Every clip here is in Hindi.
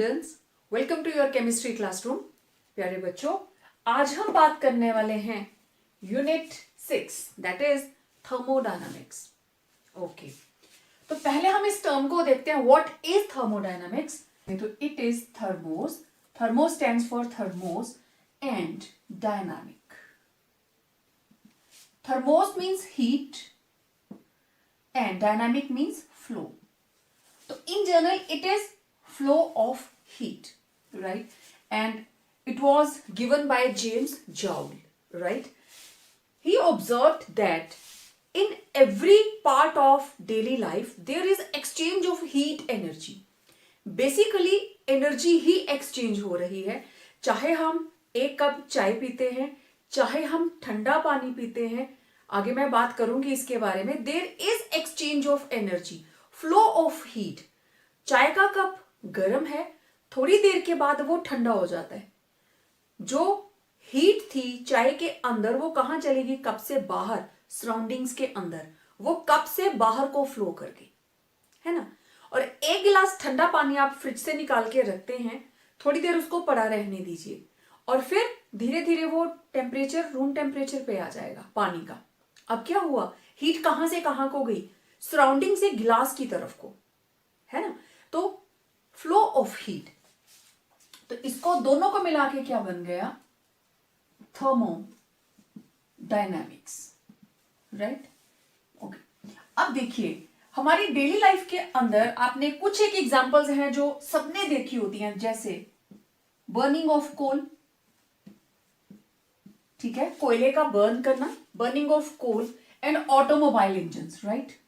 Students, welcome to your chemistry classroom. प्यारे बच्चों, आज हम बात करने वाले हैं unit 6 that is thermodynamics. Okay, तो पहले हम इस टर्म को देखते हैं। What is thermodynamics? तो it is thermos. Thermos stands for thermos and dynamic. Thermos means heat and dynamic means flow. So in general, it is flow of heat, right? And it was given by James Joule, right? He observed that in every part of daily life, there is exchange of heat energy. Basically, energy he exchange हो रही है। चाहे हम एक कप चाय पीते हैं, चाहे हम ठंडा पानी पीते हैं, आगे मैं बात करूंगी इसके बारे में। There is exchange of energy. Flow of heat. चाय का कप गर्म है, थोड़ी देर के बाद वो ठंडा हो जाता है। जो हीट थी चाय के अंदर वो कहां चलेगी? कप से बाहर, सराउंडिंग्स के अंदर, वो कप से बाहर को फ्लो कर गई, है ना। और एक गिलास ठंडा पानी आप फ्रिज से निकाल के रखते हैं, थोड़ी देर उसको पड़ा रहने दीजिए और फिर धीरे धीरे वो टेम्परेचर रूम टेम्परेचर पे आ जाएगा पानी का। अब क्या हुआ? हीट कहां से कहां को गई? सराउंडिंग से गिलास की तरफ को, है ना। तो फ्लो ऑफ हीट, तो इसको दोनों को मिला के क्या बन गया? Thermodynamics, right. ओके, अब देखिए हमारी डेली लाइफ के अंदर आपने कुछ एक एग्जांपल्स हैं जो सबने देखी होती हैं, जैसे बर्निंग ऑफ कोल, ठीक है, कोयले का बर्न करना, burning of coal and automobile engines, right.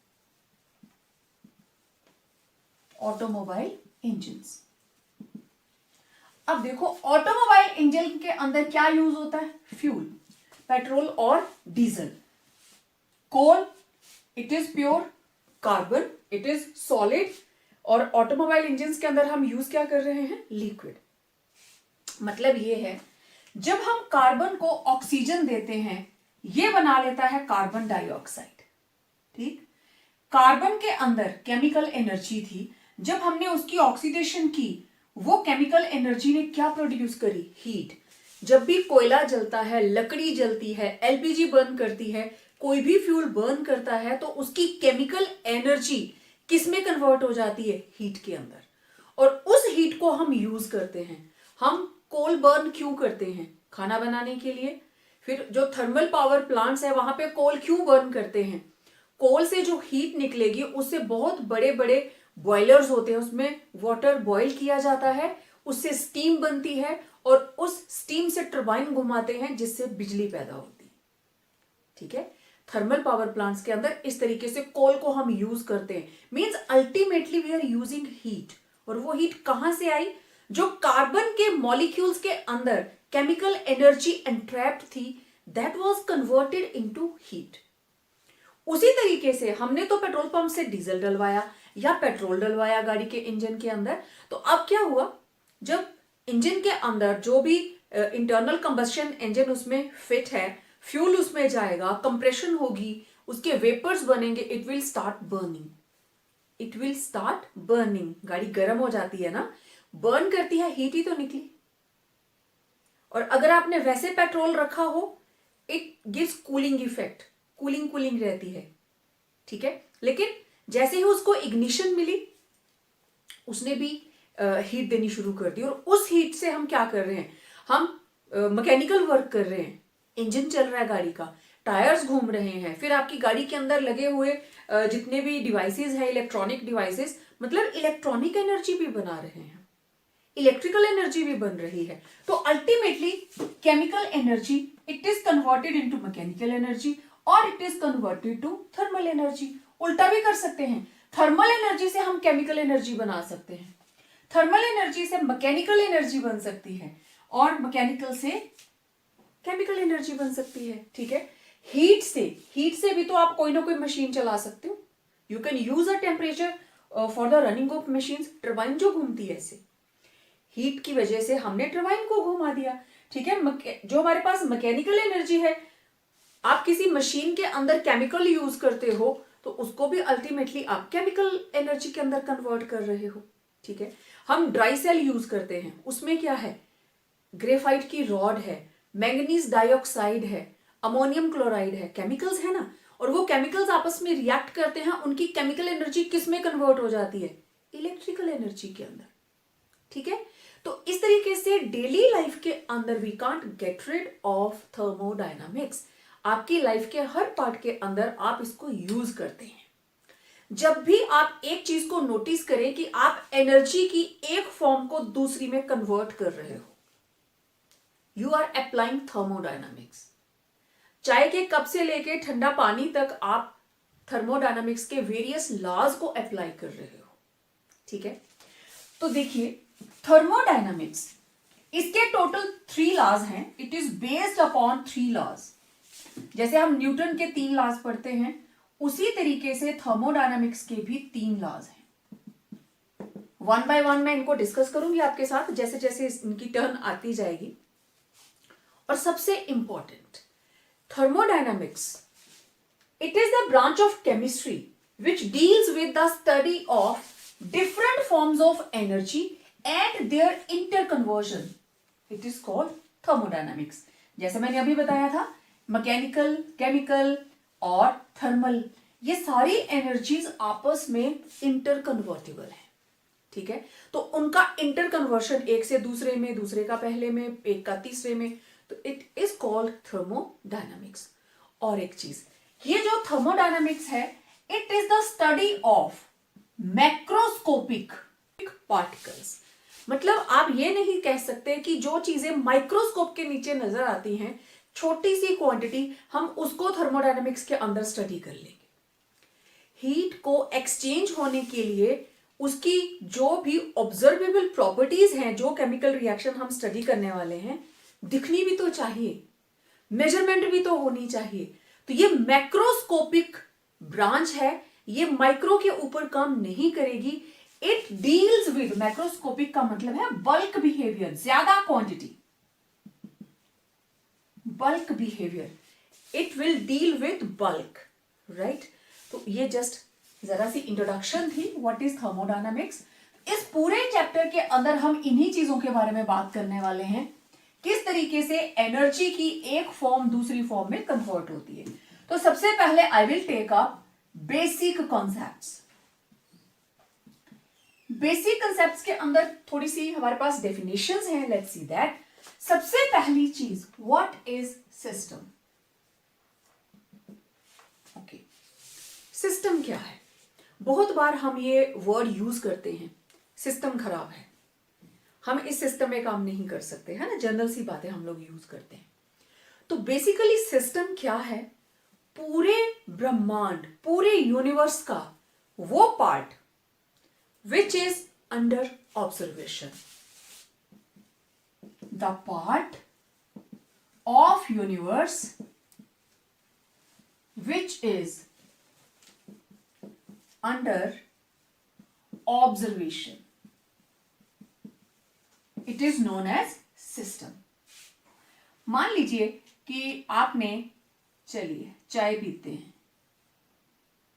Automobile engines. अब देखो ऑटोमोबाइल इंजन के अंदर क्या यूज होता है? फ्यूल, पेट्रोल और diesel. Coal it is pure, carbon it is solid, और ऑटोमोबाइल इंजन के अंदर हम यूज क्या कर रहे हैं? लिक्विड। मतलब ये है, जब हम कार्बन को ऑक्सीजन देते हैं ये बना लेता है कार्बन डाइऑक्साइड, ठीक। कार्बन के अंदर केमिकल एनर्जी थी, जब हमने उसकी ऑक्सीडेशन की, वो केमिकल एनर्जी ने क्या प्रोड्यूस करी? हीट। जब भी कोयला जलता है, लकड़ी जलती है, एलपीजी बर्न करती है, कोई भी फ्यूल बर्न करता है, तो उसकी केमिकल एनर्जी किस में कन्वर्ट हो जाती है? हीट के अंदर। और उस हीट को हम यूज करते हैं। हम कोल बर्न क्यों करते हैं? खाना बनाने के लिए। फिर जो थर्मल पावर प्लांट्स है वहां पे कोल क्यों बर्न करते हैं? कोल से जो हीट निकलेगी उससे बहुत बड़े बड़े बॉयलर्स होते हैं, उसमें वाटर बॉयल किया जाता है, उससे स्टीम बनती है और उस स्टीम से टरबाइन घुमाते हैं जिससे बिजली पैदा होती है, ठीक है। थर्मल पावर प्लांट्स के अंदर इस तरीके से कोल को हम यूज करते हैं। Means ultimately we are using heat. और वो हीट कहां से आई? जो कार्बन के मॉलिक्यूल्स के अंदर केमिकल एनर्जी एंट्रैप्ड थी, that was converted into heat. उसी तरीके से हमने तो पेट्रोल पंप से डीजल डलवाया या पेट्रोल डलवाया गाड़ी के इंजन के अंदर, तो अब क्या हुआ? जब इंजन के अंदर जो भी इंटरनल कंबस्शन इंजन उसमें फिट है, फ्यूल उसमें जाएगा, कंप्रेशन होगी, उसके वेपर्स बनेंगे, it will start burning. It will start burning. गाड़ी गर्म हो जाती है ना, बर्न करती है, हीट ही तो निकली। और अगर आपने वैसे पेट्रोल रखा हो, it gives cooling effect, cooling cooling रहती है, ठीक है। लेकिन जैसे ही उसको इग्निशन मिली, उसने भी हीट देनी शुरू कर दी, और उस हीट से हम क्या कर रहे हैं? हम मैकेनिकल वर्क कर रहे हैं। इंजन चल रहा है गाड़ी का, टायर्स घूम रहे हैं, फिर आपकी गाड़ी के अंदर लगे हुए जितने भी डिवाइसेस हैं, इलेक्ट्रॉनिक डिवाइसेस, मतलब इलेक्ट्रॉनिक एनर्जी भी बना रहे हैं, इलेक्ट्रिकल एनर्जी भी बन रही है। तो ultimately chemical energy it is converted into mechanical energy और it is converted to thermal energy. उल्टा भी कर सकते हैं, थर्मल एनर्जी से हम केमिकल एनर्जी बना सकते हैं, थर्मल एनर्जी से मैकेनिकल एनर्जी बन सकती है, और मैकेनिकल से केमिकल एनर्जी बन सकती है, ठीक है। हीट से भी तो आप कोई ना कोई मशीन चला सकते हो। You can use a temperature for the running of machine. Turbine जो घूमती है, ऐसे हीट की वजह से हमने टरबाइन को घुमा दिया, ठीक है। जो हमारे पास मैकेनिकल एनर्जी है, आप किसी मशीन के अंदर केमिकल यूज करते हो तो उसको भी अल्टीमेटली आप केमिकल एनर्जी के अंदर कन्वर्ट कर रहे हो, ठीक है। हम ड्राई सेल यूज करते हैं, उसमें क्या है, ग्रेफाइट की रॉड है, मैंगनीज डाइऑक्साइड है, अमोनियम क्लोराइड है, केमिकल्स है ना, और वो केमिकल्स आपस में रिएक्ट करते हैं, उनकी केमिकल एनर्जी किस में कन्वर्ट हो जाती है, इलेक्ट्रिकल एनर्जी के अंदर। ठीक है, तो इस तरीके से डेली लाइफ के अंदर we can't get rid of thermodynamics. आपकी लाइफ के हर पार्ट के अंदर आप इसको यूज करते हैं। जब भी आप एक चीज को नोटिस करें कि आप एनर्जी की एक फॉर्म को दूसरी में कन्वर्ट कर रहे हो, यू आर अप्लाइंग थर्मोडायनामिक्स। चाय के कप से लेके ठंडा पानी तक आप थर्मोडायनामिक्स के वेरियस लॉज को अप्लाई कर रहे हो। ठीक है, तो देखिए थर्मोडायनामिक्स, इसके टोटल 3 लॉज हैं। It is based upon 3 laws. जैसे हम न्यूटन के 3 लॉज पढ़ते हैं, उसी तरीके से थर्मोडायनामिक्स के भी 3 लॉज हैं। वन बाय वन मैं इनको डिस्कस करूंगी आपके साथ जैसे जैसे इनकी टर्न आती जाएगी। और सबसे important, thermodynamics, it is the branch of chemistry which deals with the study of different forms of energy and their interconversion. It is called thermodynamics. जैसे मैंने अभी बताया था, मैकेनिकल, केमिकल और थर्मल, ये सारी एनर्जीज आपस में इंटरकन्वर्टिबल है। ठीक है, तो उनका इंटरकन्वर्शन एक से दूसरे में, दूसरे का पहले में, एक का तीसरे में, तो इट इज कॉल्ड थर्मोडायनामिक्स। और एक चीज, ये जो थर्मोडायनामिक्स है, it is the study of macroscopic particles. मतलब आप ये नहीं कह सकते कि जो चीजें माइक्रोस्कोप के नीचे नजर आती हैं, छोटी सी क्वांटिटी, हम उसको थर्मोडायनामिक्स के अंदर स्टडी कर लेंगे। हीट को एक्सचेंज होने के लिए उसकी जो भी ऑब्जर्वेबल प्रॉपर्टीज हैं, जो केमिकल रिएक्शन हम स्टडी करने वाले हैं, दिखनी भी तो चाहिए, मेजरमेंट भी तो होनी चाहिए। तो ये मैक्रोस्कोपिक ब्रांच है, ये माइक्रो के ऊपर काम नहीं करेगी। इट डील्स विद, मैक्रोस्कोपिक का मतलब है बल्क बिहेवियर, ज्यादा quantity, bulk behaviour. It will deal with bulk, right. तो ये जस्ट जरा सी इंट्रोडक्शन थी, व्हाट इज थर्मोडायनामिक्स। इस पूरे चैप्टर के अंदर हम इन्हीं चीजों के बारे में बात करने वाले हैं, किस तरीके से एनर्जी की एक फॉर्म दूसरी फॉर्म में कन्वर्ट होती है। तो सबसे पहले I will take up basic concepts. Basic concepts के अंदर थोड़ी सी हमारे पास डेफिनेशंस हैं, लेट्स सी दैट। सबसे पहली चीज, what is system. Okay, system क्या है। बहुत बार हम ये वर्ड यूज करते हैं, सिस्टम खराब है, हम इस सिस्टम में काम नहीं कर सकते, है ना, जनरल सी बातें हम लोग यूज करते हैं। तो बेसिकली सिस्टम क्या है, पूरे ब्रह्मांड, पूरे यूनिवर्स का वो part which is under observation, the part of universe which is under observation, it is known as system. मान लीजिए कि आपने, चलिए चाय पीते हैं,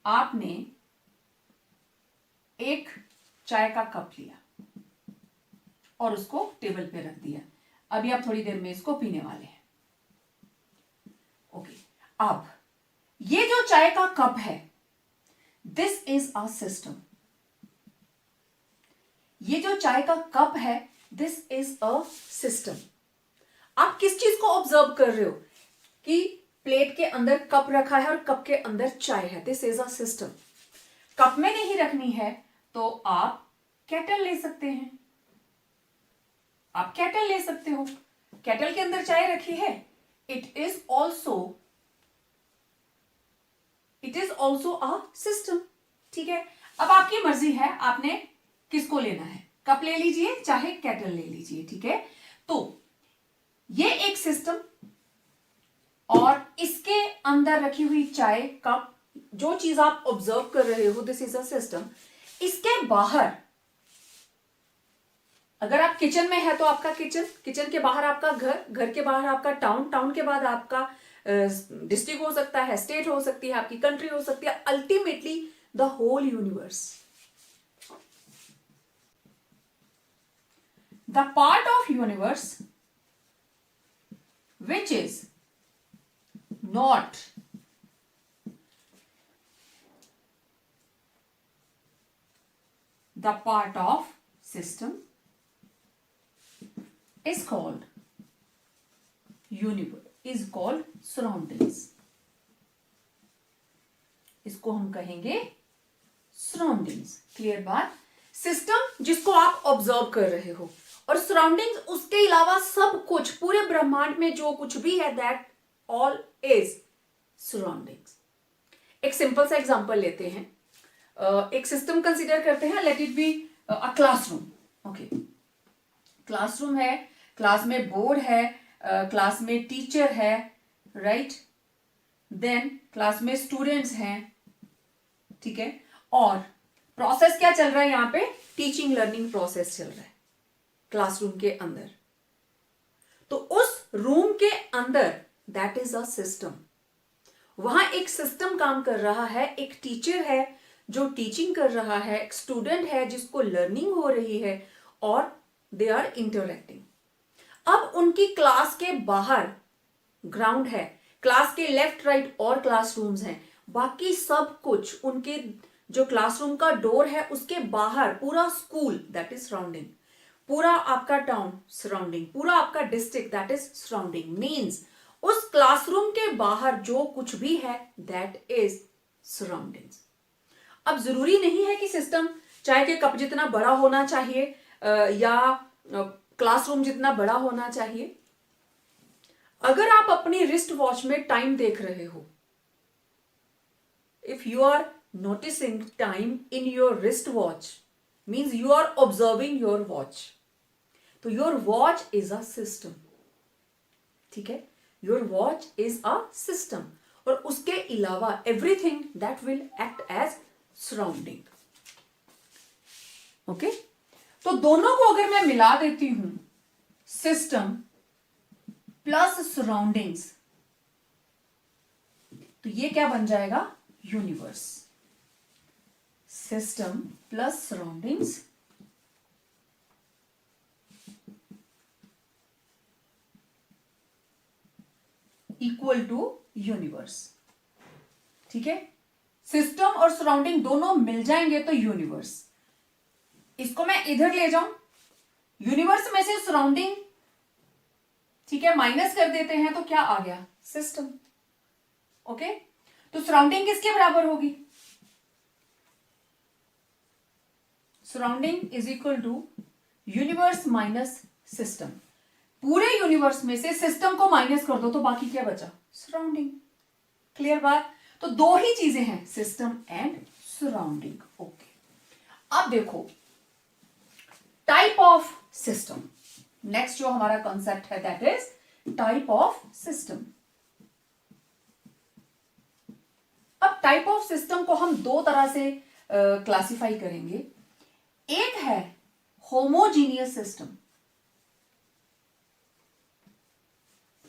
आपने एक चाय का कप लिया और उसको टेबल पे रख दिया। अभी आप थोड़ी देर में इसको पीने वाले हैं। ओके, अब ये जो चाय का कप है, दिस इज अ सिस्टम। ये जो चाय का कप है, दिस इज अ सिस्टम। आप किस चीज को ऑब्जर्व कर रहे हो कि प्लेट के अंदर कप रखा है और कप के अंदर चाय है, this is a system. Cup में नहीं रखनी है तो आप केटल ले सकते हैं, आप केटल ले सकते हो, केटल के अंदर चाय रखी है, it is also a system. ठीक है, अब आपकी मर्जी है, आपने किसको लेना है, कप ले लीजिए चाहे केटल ले लीजिए। ठीक है, तो ये एक सिस्टम, और इसके अंदर रखी हुई चाय, कप, जो चीज आप ऑब्जर्व कर रहे हो, दिस इज अ सिस्टम। इसके बाहर, अगर आप किचन में है तो आपका किचन, किचन के बाहर आपका घर, घर के बाहर आपका टाउन, टाउन के बाद आपका डिस्ट्रिक्ट हो सकता है, स्टेट हो सकती है, आपकी कंट्री हो सकती है, ultimately the whole universe. The part of universe which is not the part of system is called universe, is called surroundings. इसको हम कहेंगे surroundings. क्लियर बात? सिस्टम जिसको आप ऑब्जर्व कर रहे हो, और सराउंडिंग्स उसके अलावा सब कुछ, पूरे ब्रह्मांड में जो कुछ भी है, दैट ऑल इज सराउंडिंग्स. एक सिंपल सा एग्जांपल लेते हैं. एक सिस्टम कंसीडर करते हैं, late it be a classroom. Okay, classroom है, क्लास में बोर्ड है, क्लास में टीचर है, राइट, देन क्लास में स्टूडेंट्स हैं, ठीक है, और प्रोसेस क्या चल रहा है यहाँ पे? टीचिंग लर्निंग प्रोसेस चल रहा है क्लासरूम के अंदर. तो उस रूम के अंदर दैट इज अ सिस्टम. वहां एक सिस्टम काम कर रहा है, एक टीचर है जो टीचिंग कर रहा है, एक स्टूडेंट है जिसको लर्निंग हो रही है, और दे आर इंटरैक्टिंग. अब उनकी क्लास के बाहर ग्राउंड है, क्लास के लेफ्ट राइट और क्लासरूम्स हैं, बाकी सब कुछ उनके जो क्लासरूम का डोर है उसके बाहर पूरा स्कूल, दैट इज सराउंडिंग. पूरा आपका टाउन सराउंडिंग, पूरा आपका district, that is surrounding. Means उस क्लासरूम के बाहर जो कुछ भी है दैट इज सराउंडिंग्स. अब जरूरी नहीं है कि सिस्टम चाय के कप जितना बड़ा होना चाहिए या क्लासरूम जितना बड़ा होना चाहिए. अगर आप अपनी रिस्ट वॉच में टाइम देख रहे हो, if you are noticing time in your wrist watch, means you are observing your watch. तो your watch is a system. ठीक है, your watch is a system. और उसके अलावा everything that will act as surrounding. Okay, तो दोनों को अगर मैं मिला देती हूं, सिस्टम प्लस सराउंडिंग्स, तो ये क्या बन जाएगा? Universe. System plus surroundings equal to universe. ठीक है, सिस्टम और सराउंडिंग दोनों मिल जाएंगे तो यूनिवर्स. इसको मैं इधर ले जाऊं, यूनिवर्स में से सराउंडिंग, ठीक है, माइनस कर देते हैं तो क्या आ गया? सिस्टम. ओके, तो सराउंडिंग किसके बराबर होगी? Surrounding is equal to universe minus system. पूरे यूनिवर्स में से सिस्टम को माइनस कर दो तो बाकी क्या बचा? सराउंडिंग. क्लियर बात? तो दो ही चीजें हैं, सिस्टम एंड सराउंडिंग. ओके, अब देखो टाइप ऑफ सिस्टम. नेक्स्ट जो हमारा कॉन्सेप्ट है that is type of system. अब टाइप ऑफ सिस्टम को हम दो तरह से क्लासिफाई करेंगे. एक है होमोजीनियस सिस्टम,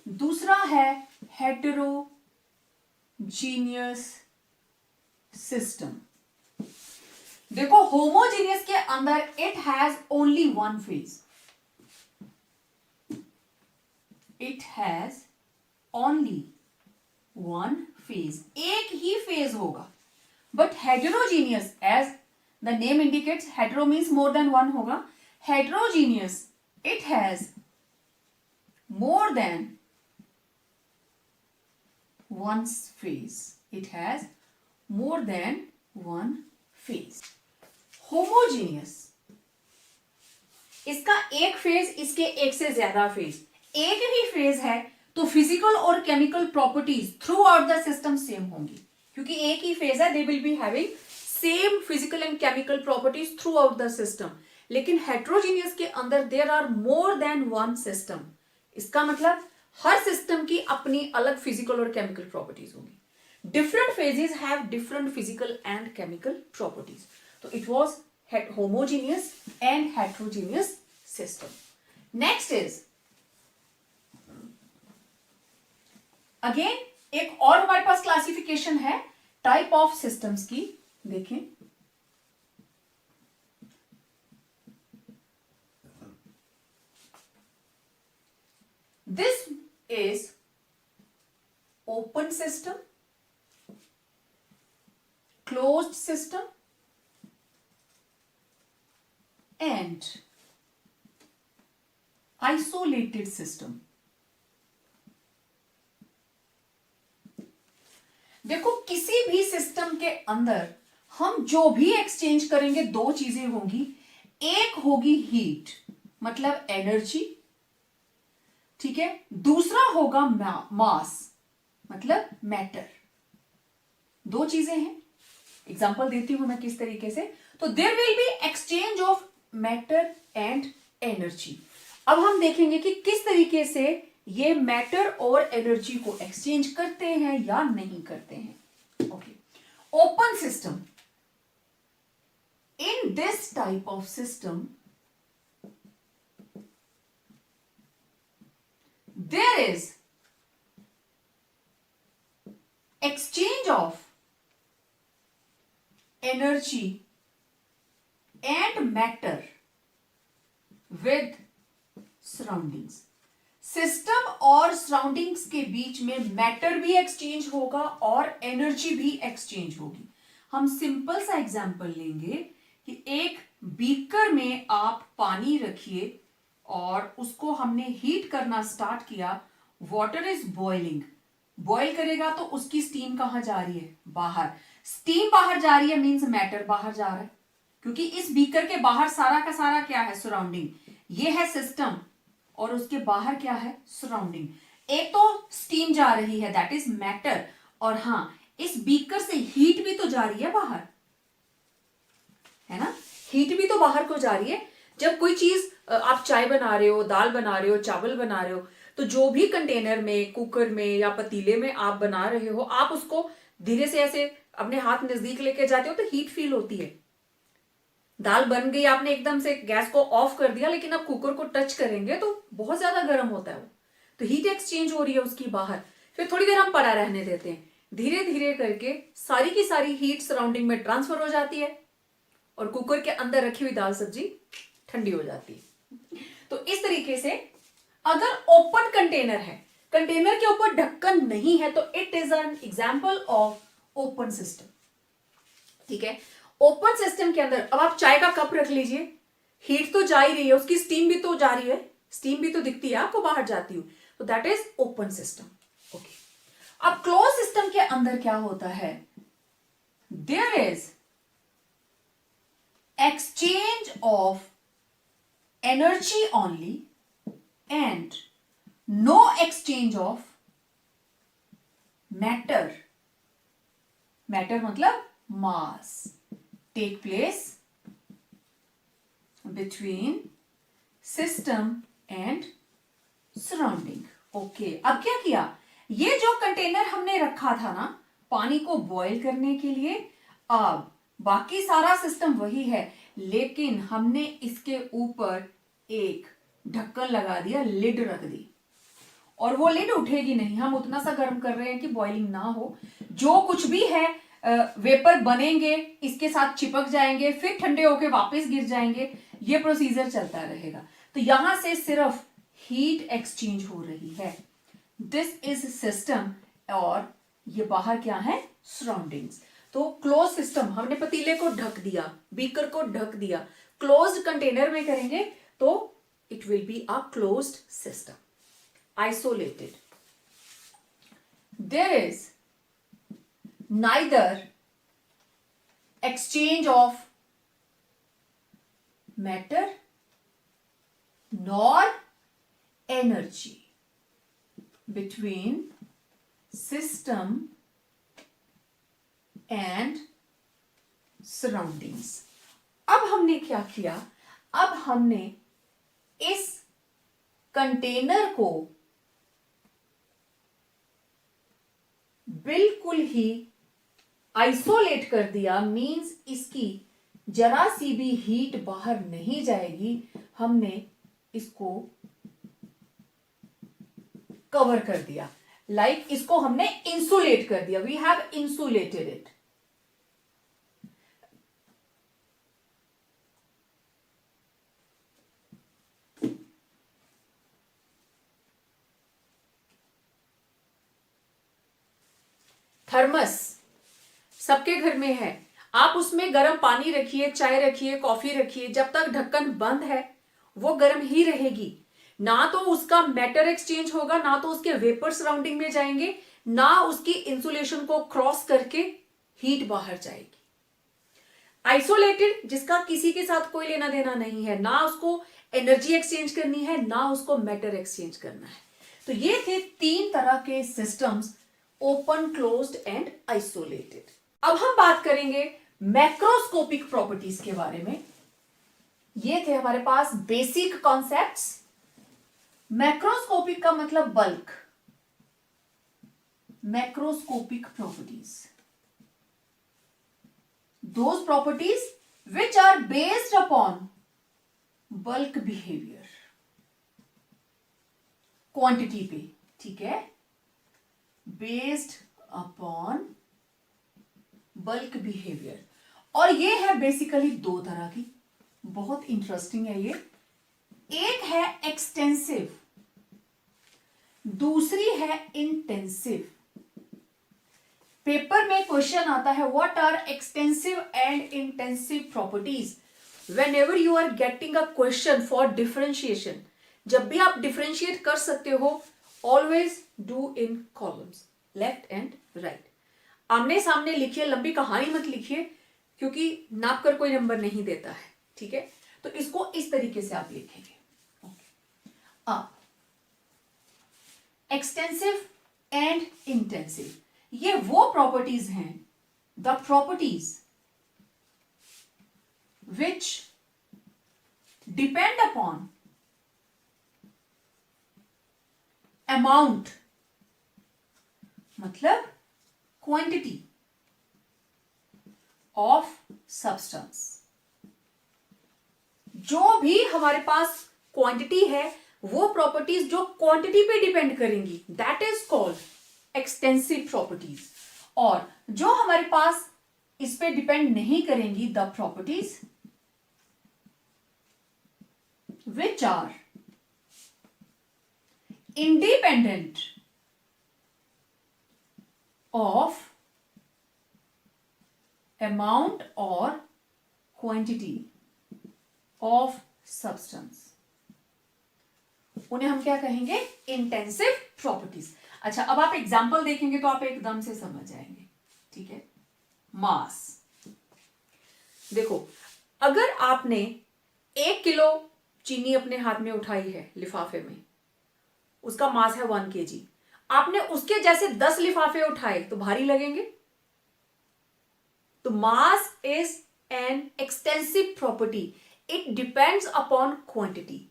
दूसरा है हेटेरोजीनियस सिस्टम. देखो, होमोजीनियस के अंदर it has only one phase. It has only one phase, एक ही फेज होगा. But heterogeneous, as the name indicates, hetero means more than one होगा. Heterogeneous, it has more than one phase. It has more than one phase. Homogeneous, इसका एक फेज, इसके एक से ज्यादा फेज. एक ही फेज है तो फिजिकल और chemical properties throughout the system same होंगी, क्योंकि एक ही फेज है. They will be having same physical and chemical properties throughout the system. लेकिन हेटेरोजीनियस के अंदर there are more than one system. इसका मतलब हर सिस्टम की अपनी अलग फिजिकल और केमिकल प्रॉपर्टीज होंगी. Different phases have different physical and chemical properties. तो it was homogeneous and heterogeneous system. Next is again एक और हमारे पास क्लासिफिकेशन है टाइप ऑफ सिस्टम्स की. देखें, this is open system, closed system and isolated system. देखो किसी भी सिस्टम के अंदर हम जो भी एक्सचेंज करेंगे दो चीजें होंगी, एक होगी हीट मतलब एनर्जी, ठीक है, दूसरा होगा मास मतलब मैटर। दो चीजें हैं, एग्जांपल देती हूं मैं किस तरीके से। तो there will be exchange of matter and energy. अब हम देखेंगे कि किस तरीके से ये मैटर और एनर्जी को एक्सचेंज करते हैं या नहीं करते हैं। Okay, open system, in this type of system there is exchange of energy and matter with surroundings। System और सराउंडिंग्स के बीच में मैटर भी एक्सचेंज होगा और एनर्जी भी एक्सचेंज होगी। हम सिंपल सा एग्जांपल लेंगे कि एक बीकर में आप पानी रखिए और उसको हमने हीट करना स्टार्ट किया, वाटर इज बॉइलिंग, बॉइल करेगा तो उसकी स्टीम कहां जा रही है, बाहर। स्टीम बाहर जा रही है मींस मैटर बाहर जा रहा है, क्योंकि इस बीकर के बाहर सारा का सारा क्या है, सराउंडिंग। ये है सिस्टम और उसके बाहर क्या है, सराउंडिंग। एक तो स्टीम जा रही है दैट इज मैटर, और हां इस बीकर से हीट भी तो जा रही है बाहर, है ना, हीट भी तो बाहर को जा रही है। जब कोई चीज आप चाय बना रहे हो, दाल बना रहे हो, चावल बना रहे हो, तो जो भी कंटेनर में, कुकर में या पतीले में आप बना रहे हो, आप उसको धीरे से ऐसे अपने हाथ नजदीक लेके जाते हो तो हीट फील होती है। दाल बन गई, आपने एकदम से गैस को ऑफ कर दिया, लेकिन आप कुकर को टच करेंगे तो बहुत ज्यादा गर्म होता है वो, तो हीट एक्सचेंज हो रही है उसकी बाहर। फिर थोड़ी देर हम पड़ा रहने देते हैं, धीरे धीरे करके सारी की सारी हीट सराउंडिंग में ट्रांसफर हो जाती है और कुकर के अंदर रखी हुई दाल सब्जी ठंडी हो जाती है। तो इस तरीके से अगर ओपन कंटेनर है, कंटेनर के ऊपर ढक्कन नहीं है, तो it is an example of open system. ठीक है, ओपन सिस्टम के अंदर अब आप चाय का कप रख लीजिए, हीट तो जा ही रही है, उसकी स्टीम भी तो जा रही है, स्टीम भी तो दिखती है आपको बाहर जाती हुई, तो that is open system. Okay, अब क्लोज सिस्टम के अंदर क्या होता है, there is exchange of energy only and no exchange of matter, matter मतलब mass, take place between system and surrounding। Okay, अब क्या किया, ये जो कंटेनर हमने रखा था ना पानी को बॉईल करने के लिए, अब बाकी सारा सिस्टम वही है, लेकिन हमने इसके ऊपर एक ढक्कन लगा दिया, लिड रख दी, और वो लिड उठेगी नहीं। हम उतना सा गर्म कर रहे हैं कि बॉइलिंग ना हो, जो कुछ भी है वेपर बनेंगे, इसके साथ चिपक जाएंगे, फिर ठंडे होके वापस गिर जाएंगे, ये प्रोसीजर चलता रहेगा। तो यहां से सिर्फ हीट एक्सचेंज हो रही है, दिस इज सिस्टम, और ये बाहर क्या है, सराउंडिंग्स। तो क्लोज सिस्टम, हमने पतीले को ढक दिया, बीकर को ढक दिया, क्लोज्ड कंटेनर में करेंगे तो it will be a closed system. Isolated, there is neither exchange of matter nor energy between system and surroundings। अब हमने क्या किया, अब हमने इस कंटेनर को बिल्कुल ही आइसोलेट कर दिया, मींस इसकी जरा सी भी हीट बाहर नहीं जाएगी। हमने इसको कवर कर दिया, लाइक इसको हमने इंसुलेट कर दिया, we have insulated it. Thermos सबके घर में है, आप उसमें गर्म पानी रखिए, चाय रखिए, कॉफी रखिए, जब तक ढक्कन बंद है वो गर्म ही रहेगी। ना तो उसका मैटर एक्सचेंज होगा, ना तो उसके वेपर सराउंडिंग में जाएंगे, ना उसकी इंसुलेशन को क्रॉस करके हीट बाहर जाएगी। आइसोलेटेड, जिसका किसी के साथ कोई लेना देना नहीं है, ना उसको एनर्जी एक्सचेंज करनी है, ना उसको मैटर एक्सचेंज करना है। तो ये थे 3 तरह के systems, open, closed end isolated. अब हम बात करेंगे मैक्रोस्कोपिक प्रॉपर्टीज के बारे में। ये थे हमारे पास बेसिक कॉन्सेप्ट्स। मैक्रोस्कोपिक का मतलब bulk, macroscopic properties, those properties which are based upon bulk behavior, quantity पे, ठीक है, based upon bulk behavior। और ये है बेसिकली 2 तरह की, बहुत इंटरेस्टिंग है ये। एक है एक्सटेंसिव, दूसरी है इंटेंसिव। पेपर में क्वेश्चन आता है what are extensive and intensive properties. Whenever you are getting a question for differentiation, जब भी आप डिफरेंशिएट कर सकते हो, always do in columns, left and right. आमने सामने लिखिए, लंबी कहानी मत लिखिए, क्योंकि नाप कर कोई नंबर नहीं देता है, ठीक है। तो इसको इस तरीके से आप लिखेंगे। अब एक्सटेंसिव एंड इंटेंसिव, ये वो प्रॉपर्टीज हैं, the properties which depend upon amount, मतलब क्वांटिटी ऑफ सब्सटेंस। जो भी हमारे पास क्वांटिटी है, वो प्रॉपर्टीज जो क्वांटिटी पे डिपेंड करेंगी, that is called extensive properties. और जो हमारे पास इस पे डिपेंड नहीं करेंगी, the properties which are independent of amount और क्वांटिटी ऑफ सब्सटेंस, उन्हें हम क्या कहेंगे, इंटेंसिव प्रॉपर्टीज। अच्छा, अब आप एग्जाम्पल देखेंगे तो आप एकदम से समझ जाएंगे, ठीक है। मास, देखो, अगर आपने 1 किलो चीनी अपने हाथ में उठाई है लिफाफे में, उसका मास है 1 kg, आपने उसके जैसे 10 लिफाफे उठाए तो भारी लगेंगे। तो mass is an extensive property, it depends upon quantity.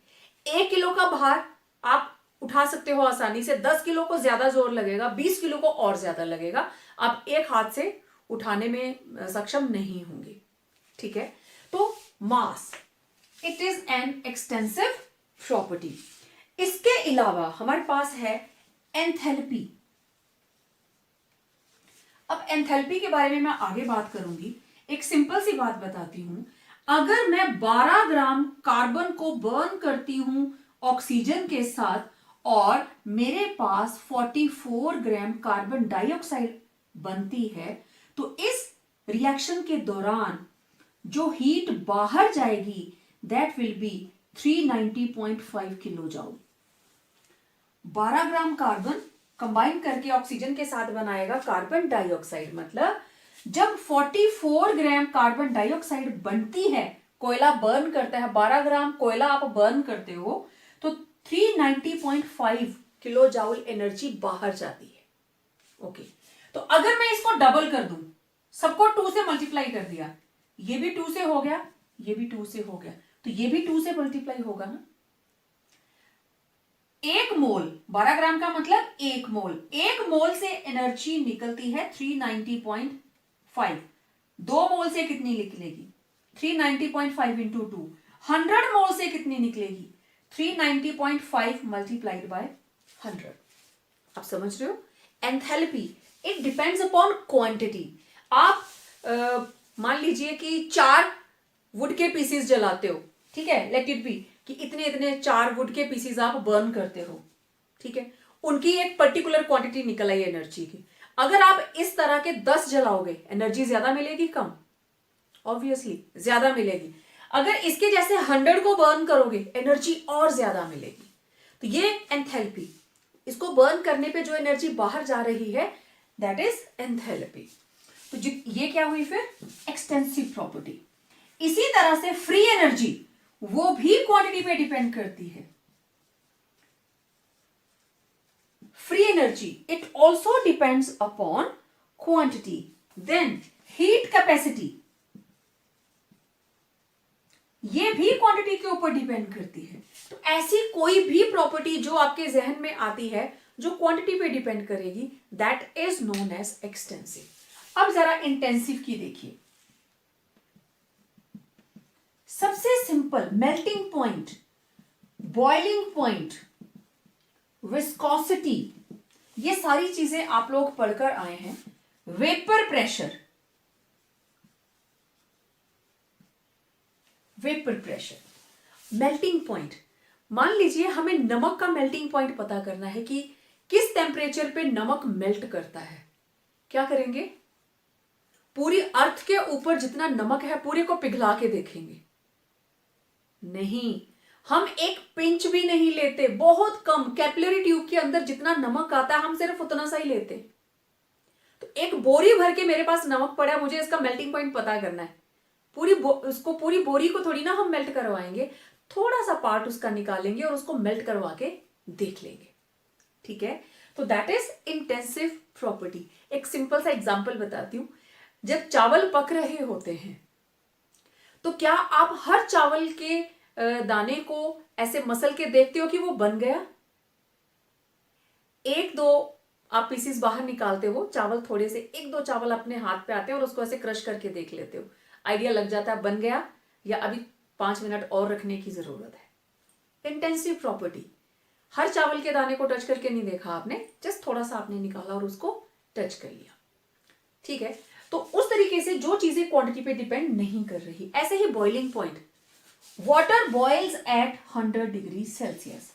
1 kilo का भार आप उठा सकते हो आसानी से, 10 किलो को ज्यादा जोर लगेगा, 20 किलो को और ज्यादा लगेगा, आप एक हाथ से उठाने में सक्षम नहीं होंगे, ठीक है। तो mass, it is an extensive property. इसके अलावा हमारे पास है एंथैल्पी। अब एंथैल्पी के बारे में मैं आगे बात करूंगी। एक सिंपल सी बात बताती हूं, अगर मैं 12 ग्राम कार्बन को बर्न करती हूं ऑक्सीजन के साथ और मेरे पास 44 ग्राम कार्बन डाइऑक्साइड बनती है, तो इस रिएक्शन के दौरान जो हीट बाहर जाएगी that will be 390.5 kilo joule. 12 gram carbon combine करके ऑक्सीजन के साथ बनाएगा कार्बन डाइऑक्साइड, मतलब जब 44 ग्राम कार्बन डाइऑक्साइड बनती है, कोयला बर्न करता है, 12 ग्राम कोयला आप बर्न करते हो तो 390.5 किलो जूल एनर्जी बाहर जाती है। ओके, तो अगर मैं इसको डबल कर दूं, सबको 2 से मल्टीप्लाई कर दिया, ये भी 2 से हो गया, ये भी 2 से हो गया, तो ये भी 2 से मल्टीप्लाई होगा ना। 1 मोल, 12 ग्राम का मतलब 1 मोल, 1 मोल से एनर्जी निकलती है 390.5। 2 मोल से कितनी निकलेगी, 390.5 इंटू 2। 100 मोल से कितनी निकलेगी, 390.5 मल्टीप्लाइड बाय 100। आप समझ रहे हो, enthalpy it depends upon quantity. आप मान लीजिए कि 4 वुड के पीसेस जलाते हो, ठीक है, लेट इट बी कि इतने इतने 4 वुड के पीसेस आप बर्न करते हो, ठीक है, उनकी एक पर्टिकुलर क्वांटिटी निकल आई एनर्जी की। अगर आप इस तरह के 10 जलाओगे, एनर्जी ज्यादा मिलेगी कम? ऑब्वियसली ज्यादा मिलेगी। अगर इसके जैसे 100 को बर्न करोगे, एनर्जी और ज्यादा मिलेगी। तो ये एंथैल्पी, इसको बर्न करने पे जो एनर्जी बाहर जा रही है, दैट इज एंथैल्पी। तो ये क्या हुई फिर? Extensive property. इसी तरह से फ्री एनर्जी, वो भी क्वांटिटी पे डिपेंड करती है। Free energy, it also depends upon quantity. Then heat capacity, ये भी क्वांटिटी के ऊपर डिपेंड करती है। तो ऐसी कोई भी प्रॉपर्टी जो आपके जहन में आती है जो क्वांटिटी पे डिपेंड करेगी, that is known as extensive. अब जरा इंटेंसिव की देखिए। सबसे simple, melting point, boiling point, viscosity, ये सारी चीजें आप लोग पढ़कर आए हैं। Vapour pressure, vapour pressure, melting point. मान लीजिए हमें नमक का मेल्टिंग पॉइंट पता करना है कि किस टेम्परेचर पे नमक मेल्ट करता है। क्या करेंगे? पूरी अर्थ के ऊपर जितना नमक है पूरे को पिघला के देखेंगे? नहीं, हम एक पिंच भी नहीं लेते, बहुत कम। कैपिलरी ट्यूब के अंदर जितना नमक आता है हम सिर्फ उतना सा ही लेते। तो एक बोरी भर के मेरे पास नमक पड़ा है, मुझे इसका मेल्टिंग पॉइंट पता करना है। पूरी बोरी को थोड़ी ना हम मेल्ट करवाएंगे, थोड़ा सा पार्ट उसका निकालेंगे और उसको मेल्ट करवा के देख लेंगे। ठीक है, तो दैट इज इंटेंसिव प्रॉपर्टी। एक सिंपल सा एग्जांपल बताती हूं। जब चावल पक रहे होते हैं तो क्या आप हर चावल के दाने को ऐसे मसल के देखते हो कि वो बन गया? एक दो आप पीसीस बाहर निकालते हो, चावल थोड़े से, एक दो चावल अपने हाथ पे आते हैं और उसको ऐसे क्रश करके देख लेते हो, आइडिया लग जाता है बन गया या अभी 5 मिनट और रखने की जरूरत है। इंटेंसिव प्रॉपर्टी, हर चावल के दाने को टच करके नहीं देखा आपने, जस्ट थोड़ा सा आपने निकाला और उसको टच कर लिया। ठीक है, तो उस तरीके से जो चीजें क्वांटिटी पे डिपेंड नहीं कर रही। ऐसे ही boiling point, water boils at 100 degree Celsius.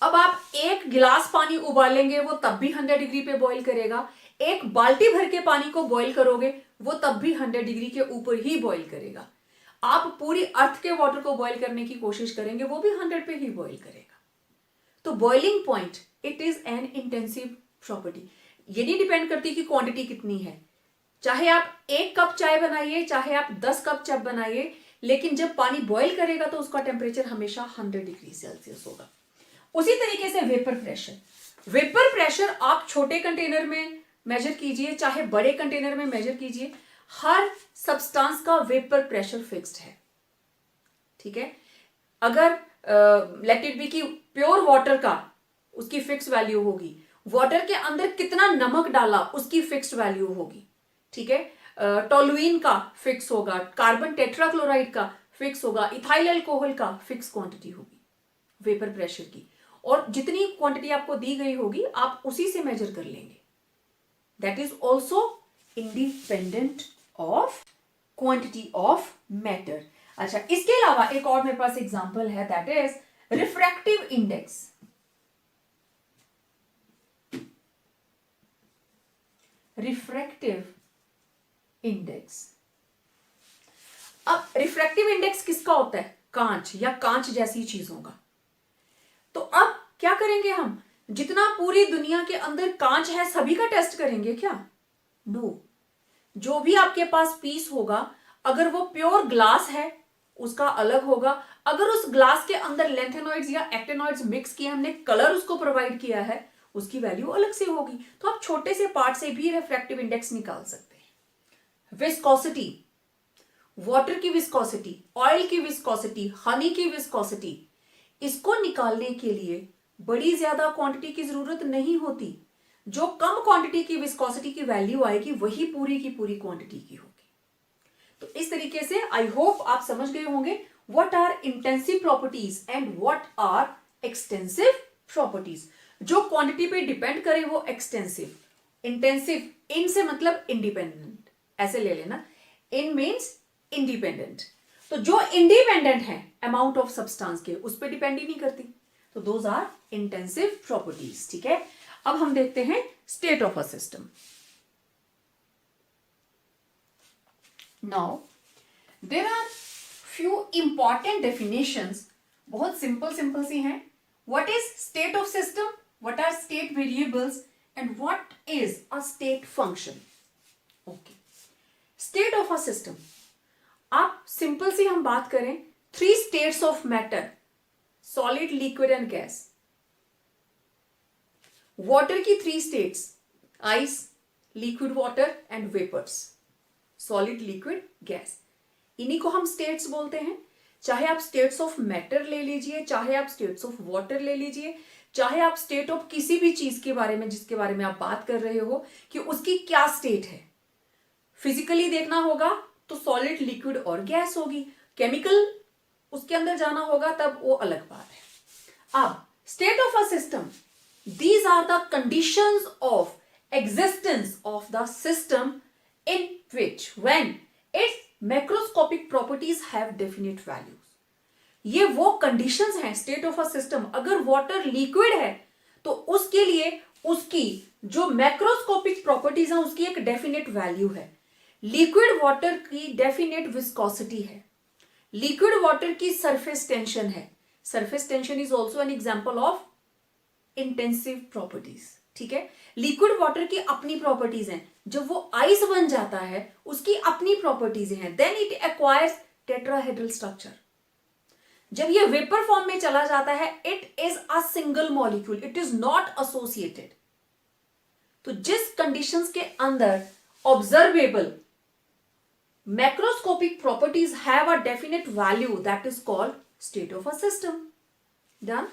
अब आप एक गिलास पानी उबालेंगे वो तब भी 100 डिग्री पे बॉईल करेगा, एक बाल्टी भर के पानी को बॉईल करोगे वो तब भी 100 डिग्री के ऊपर ही बॉईल करेगा। आप पूरी अर्थ के वाटर को बॉईल करने की कोशिश करेंगे वो भी 100 पे ही बॉईल करेगा। तो boiling point, it is N intensive property. ये नहीं डिपेंड करती कि क्वांटिटी कितनी है, चाहे आप 1 कप चाय बनाइए, चाहे आप 10 कप चाय बनाइए, लेकिन जब पानी बॉईल करेगा तो उसका टेम्परेचर हमेशा 100 डिग्री सेल्सियस होगा। उसी तरीके से वेपर प्रेशर, वेपर प्रेशर आप छोटे कंटेनर में मेजर कीजिए चाहे बड़े कंटेनर में मेजर कीजिए, हर सब्सटेंस का वेपर प्रेशर फिक्स्ड है। ठीक है, अगर लेट इट बी की प्योर वाटर का उसकी फिक्स वैल्यू होगी, वाटर के अंदर कितना नमक डाला उसकी फिक्स्ड वैल्यू होगी। ठीक है, टोलुइन का फिक्स होगा, कार्बन टेट्राक्लोराइड का फिक्स होगा, इथाइल अल्कोहल का फिक्स क्वांटिटी होगी वेपर प्रेशर की, और जितनी क्वांटिटी आपको दी गई होगी आप उसी से मेजर कर लेंगे। That is also independent of quantity of matter. अच्छा, इसके अलावा एक और मेरे पास एग्जांपल है, that is refractive index. Refractive index, अब रिफ्रैक्टिव इंडेक्स किसका होता है? कांच या कांच जैसी चीजों का। तो अब क्या करेंगे हम? जितना पूरी दुनिया के अंदर कांच है सभी का टेस्ट करेंगे क्या? नो। जो भी आपके पास पीस होगा, अगर वो प्योर ग्लास है उसका अलग होगा, अगर उस ग्लास के अंदर लेंथेनॉइड्स या एक्टेनॉइड्स मिक्स किए, हमने कलर उसको प्रोवाइड किया है, उसकी वैल्यू अलग से होगी। तो आप छोटे से पार्ट से भी रिफ्रैक्टिव इंडेक्स निकाल सकते हैं। विस्कोसिटी, वाटर की विस्कोसिटी, ऑयल की विस्कोसिटी, हनी की विस्कोसिटी, इसको निकालने के लिए बड़ी ज्यादा क्वांटिटी की जरूरत नहीं होती। जो कम क्वांटिटी की विस्कोसिटी की वैल्यू आएगी वही पूरी की पूरी क्वांटिटी की होगी। तो इस तरीके से आई होप आप समझ गए होंगे what are intensive properties and what are extensive properties. जो क्वांटिटी पे डिपेंड करे वो एक्सटेंसिव, इंटेंसिव, इन से मतलब इंडिपेंडेंट, ऐसे ले लेना, इन मीन्स इंडिपेंडेंट। तो जो इंडिपेंडेंट है अमाउंट ऑफ सब्सटेंस के, उस पर डिपेंड ही नहीं करती, तो दोज आर इंटेंसिव प्रॉपर्टीज। ठीक है, अब हम देखते हैं state of a system. Now there are few important definitions, बहुत सिंपल सिंपल सी हैं. What is state of system, what are state variables and what is a state function. Okay, state of a system. आप सिंपल सी हम बात करें, 3 states of matter, solid, liquid and gas. Water की 3 states, ice, liquid water and vapours, solid, liquid, gas. इन्हीं को हम स्टेट्स बोलते हैं. चाहे आप स्टेट्स ऑफ मैटर ले लीजिए, चाहे आप स्टेट्स ऑफ वाटर ले लीजिए, चाहे आप स्टेट ऑफ किसी भी चीज के बारे में जिसके बारे में आप बात कर रहे हो कि उसकी क्या स्टेट है. फिजिकली देखना होगा तो सॉलिड, लिक्विड और गैस होगी. केमिकल उसके अंदर जाना होगा तब वो अलग बात है. अब state of a system, these are the conditions of existence of the system in which when its macroscopic properties have definite values. ये वो कंडीशंस हैं स्टेट ऑफ अ सिस्टम. अगर वाटर लिक्विड है तो उसके लिए उसकी जो मैक्रोस्कोपिक प्रॉपर्टीज हैं उसकी एक डेफिनेट वैल्यू है. लिक्विड वाटर की डेफिनेट विस्कोसिटी है. लिक्विड वाटर की सरफेस टेंशन है. Surface tension is also an example of intensive properties. ठीक है, लिक्विड वाटर की अपनी प्रॉपर्टीज हैं. जब वो आइस बन जाता है उसकी अपनी प्रॉपर्टीज हैं. Then it acquires tetrahedral structure. जब ये वेपर फॉर्म में चला जाता है it is a single molecule, it is not associated. तो जिस कंडीशंस के अंदर observable macroscopic properties have a definite value, that is called state of a system. Done.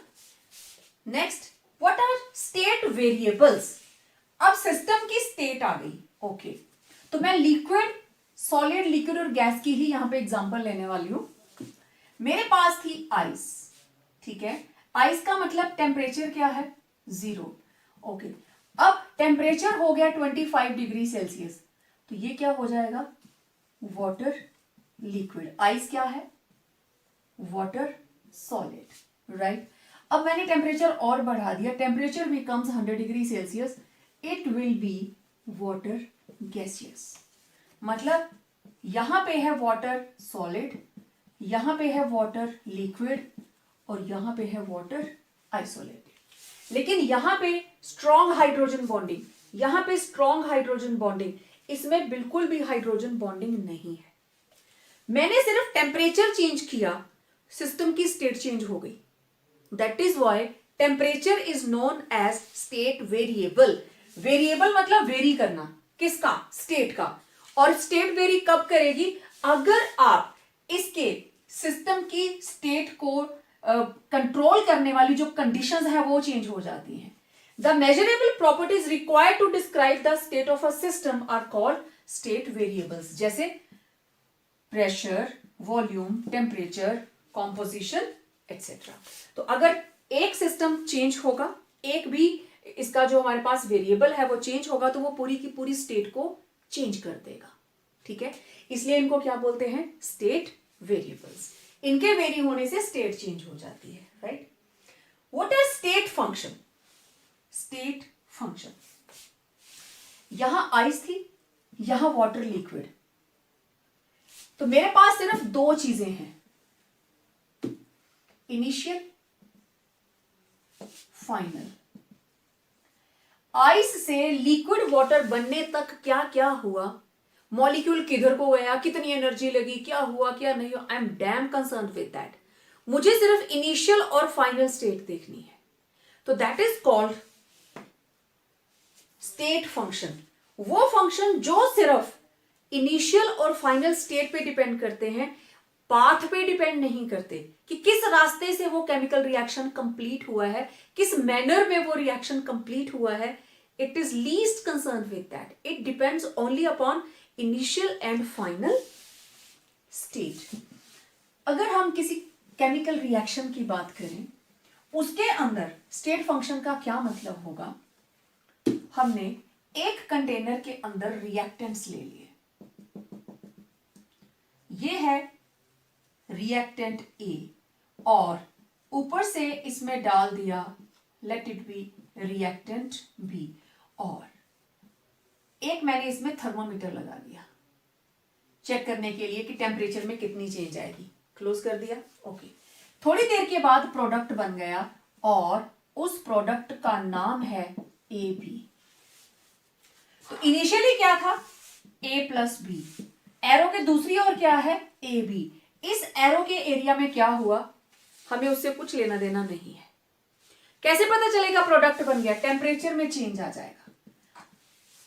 Next, what are state variables. अब सिस्टम की स्टेट आ गई. ओके, तो मैं लिक्विड, सॉलिड, लिक्विड और गैस की ही यहां पे एग्जांपल लेने वाली हूं. मेरे पास थी आइस. ठीक है, आइस का मतलब टेम्परेचर क्या है, 0. ओके, अब टेम्परेचर हो गया 25 डिग्री सेल्सियस, तो ये क्या हो जाएगा, वाटर लिक्विड. आइस क्या है, वाटर सॉलिड. राइट. अब मैंने टेम्परेचर और बढ़ा दिया, temperature becomes 100 degree Celsius, it will B water gaseous. मतलब यहां पे है वाटर सॉलिड, यहां पे है वाटर लिक्विड और यहां पे है वाटर आइसोलेटेड. लेकिन यहां पे स्ट्रॉन्ग हाइड्रोजन बॉन्डिंग, यहां पे स्ट्रॉन्ग हाइड्रोजन बॉन्डिंग, इसमें बिल्कुल भी हाइड्रोजन बॉन्डिंग नहीं है. मैंने सिर्फ टेम्परेचर चेंज किया, सिस्टम की स्टेट चेंज हो गई. That is why temperature is known as state variable. Variable मतलब वेरी करना, किसका, स्टेट का. और स्टेट वेरी कब करेगी, अगर आप इसके सिस्टम की स्टेट को कंट्रोल करने वाली जो कंडीशंस है वो चेंज हो जाती हैं. The measurable properties required to describe the state of a system are called state variables. जैसे pressure, volume, temperature, composition etcetera. तो अगर एक सिस्टम चेंज होगा, एक भी इसका जो हमारे पास वेरिएबल है वो चेंज होगा, तो वो पूरी की पूरी स्टेट को चेंज कर देगा. ठीक है, इसलिए इनको क्या बोलते हैं, स्टेट वेरिएबल्स. इनके वेरी होने से स्टेट चेंज हो जाती है. Right. What is state function. State function, यहां आइस थी, यहां वाटर लिक्विड, तो मेरे पास सिर्फ 2 चीजें हैं, इनिशियल, फाइनल. आइस से लिक्विड वाटर बनने तक क्या क्या हुआ, मॉलिक्यूल किधर को गया, कितनी एनर्जी लगी, क्या हुआ क्या नहीं हुआ, I am damn concern with that. मुझे सिर्फ इनिशियल और फाइनल स्टेट देखनी है. तो that is called state function. वो फंक्शन जो सिर्फ इनिशियल और फाइनल स्टेट पे डिपेंड करते हैं, पाथ पे डिपेंड नहीं करते कि किस रास्ते से वो केमिकल रिएक्शन कंप्लीट हुआ है, किस मैनर में वो रिएक्शन कंप्लीट हुआ है. It is least concern with that. It depends only upon initial and final state. अगर हम किसी केमिकल रिएक्शन की बात करें, उसके अंदर स्टेट फंक्शन का क्या मतलब होगा. हमने एक कंटेनर के अंदर रिएक्टेंट्स ले लिए, ये है रिएक्टेंट ए, और ऊपर से इसमें डाल दिया let it be reactant B, और एक मैंने इसमें थर्मोमीटर लगा दिया. चेक करने के लिए कि टेम्परेचर में कितनी चेंज आएगी। क्लोज कर दिया, ओके। थोड़ी देर के बाद प्रोडक्ट बन गया और उस प्रोडक्ट का नाम है ए बी। तो इनिशियली क्या था, ए प्लस बी, एरो के दूसरी ओर क्या है, ए बी। इस एरो के एरिया में क्या हुआ, हमें उससे कुछ लेना देना नहीं है। कैसे पता चलेगा प्रोडक्ट बन गया, टेम्परेचर में चेंज आ जाएगा।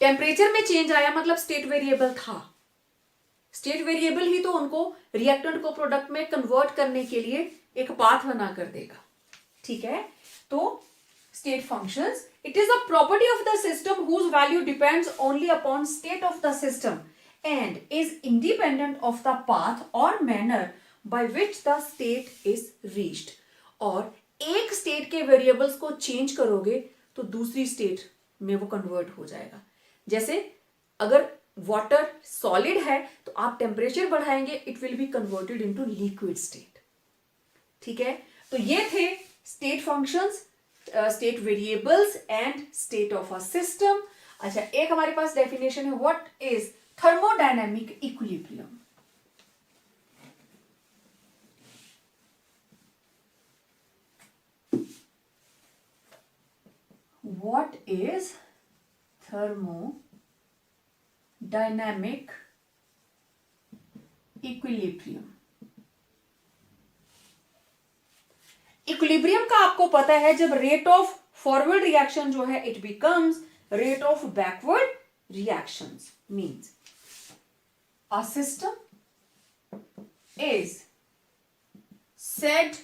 टेम्परेचर में चेंज आया मतलब स्टेट वेरिएबल था, स्टेट वेरिएबल ही तो उनको रिएक्टेंट को प्रोडक्ट में कन्वर्ट करने के लिए एक पाथ बना कर देगा, ठीक है। तो state functions, it is a property of the system whose value depends only upon state of the system and is independent of the path or manner by which the state is reached। और एक स्टेट के वेरिएबल्स को चेंज करोगे तो दूसरी स्टेट में वो कन्वर्ट हो जाएगा। जैसे अगर वाटर सॉलिड है तो आप टेम्परेचर बढ़ाएंगे, it will be converted into liquid state, ठीक है। तो ये थे state functions, state variables and state of a system. अच्छा, एक हमारे पास डेफिनेशन है, what is thermodynamic equilibrium. What is thermodynamic equilibrium. Equilibrium का आपको पता है, जब रेट ऑफ फॉरवर्ड रिएक्शन जो है it becomes rate of backward reactions, means a system is said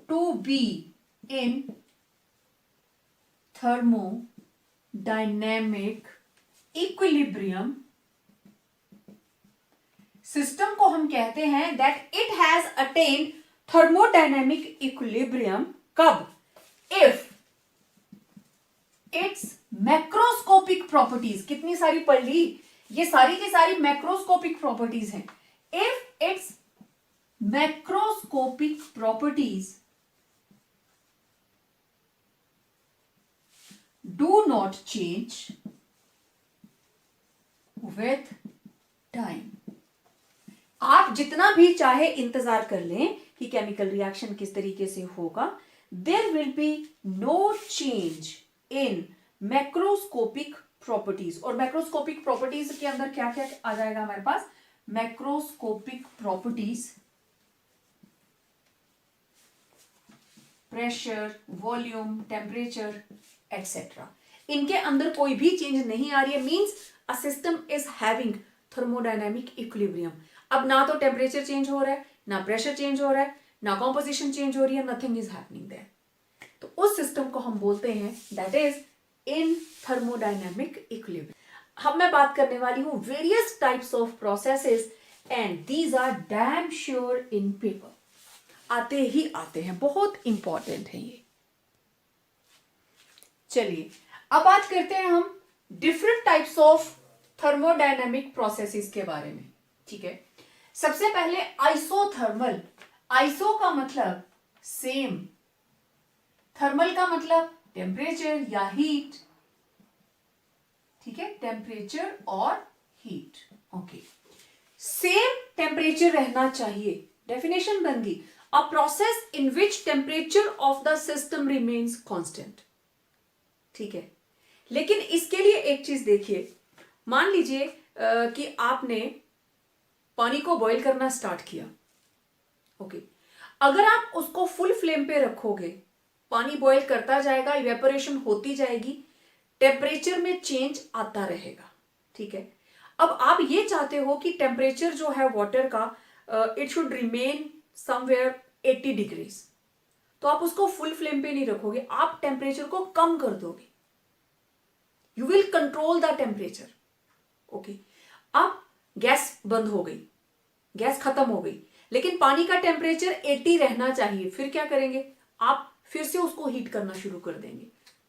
to be in thermodynamic equilibrium। System को हम कहते हैं that it has attained thermodynamic equilibrium कब, if its macroscopic properties, कितनी सारी पढ़ ली, ये सारी की सारी मैक्रोस्कोपिक प्रॉपर्टीज हैं। if its macroscopic properties do not change with time। आप जितना भी चाहे इंतजार कर लें कि केमिकल रिएक्शन किस तरीके से होगा, there will be no change in macroscopic properties. और मैक्रोस्कोपिक प्रॉपर्टीज के अंदर क्या क्या आ जाएगा हमारे पास, macroscopic properties, pressure, volume, temperature etcetera, इनके अंदर कोई भी चेंज नहीं आ रही है, means a system is having thermodynamic equilibrium. अब ना तो टेम्परेचर चेंज हो रहा है, ना प्रेशर चेंज हो रहा है, ना कॉम्पोजिशन चेंज हो रही है, नथिंग इज हैपनिंग देयर। तो उस सिस्टम को हम बोलते हैं that is in thermodynamic equilibrium. अब मैं बात करने वाली हूं various types of processes and these are damn sure in paper, आते ही आते हैं, बहुत इंपॉर्टेंट है ये। चलिए अब बात करते हैं हम different types of thermodynamic processes के बारे में, ठीक है। सबसे पहले आइसोथर्मल। आइसो का मतलब सेम, थर्मल का मतलब टेम्परेचर या हीट, ठीक है, टेम्परेचर और हीट, ओके। सेम टेम्परेचर रहना चाहिए, डेफिनेशन बन गई, a process in which temperature of the system remains constant, ठीक है। लेकिन इसके लिए एक चीज देखिए, मान लीजिए कि आपने पानी को बॉईल करना स्टार्ट किया, ओके। अगर आप उसको फुल फ्लेम पे रखोगे, पानी बॉईल करता जाएगा, इवेपोरेशन होती जाएगी, टेम्परेचर में चेंज आता रहेगा, ठीक है। अब आप ये चाहते हो कि टेम्परेचर जो है वाटर का it should remain somewhere 80 degrees, तो आप उसको फुल फ्लेम पे नहीं रखोगे, आप टेम्परेचर को कम कर दोगे, you will control the temperature, okay. अब गैस बंद हो गई, गैस खत्म हो गई, लेकिन पानी का टेम्परेचर 80 रहना चाहिए, फिर क्या करेंगे, आप फिर से उसको हीट करना शुरू कर देंगे।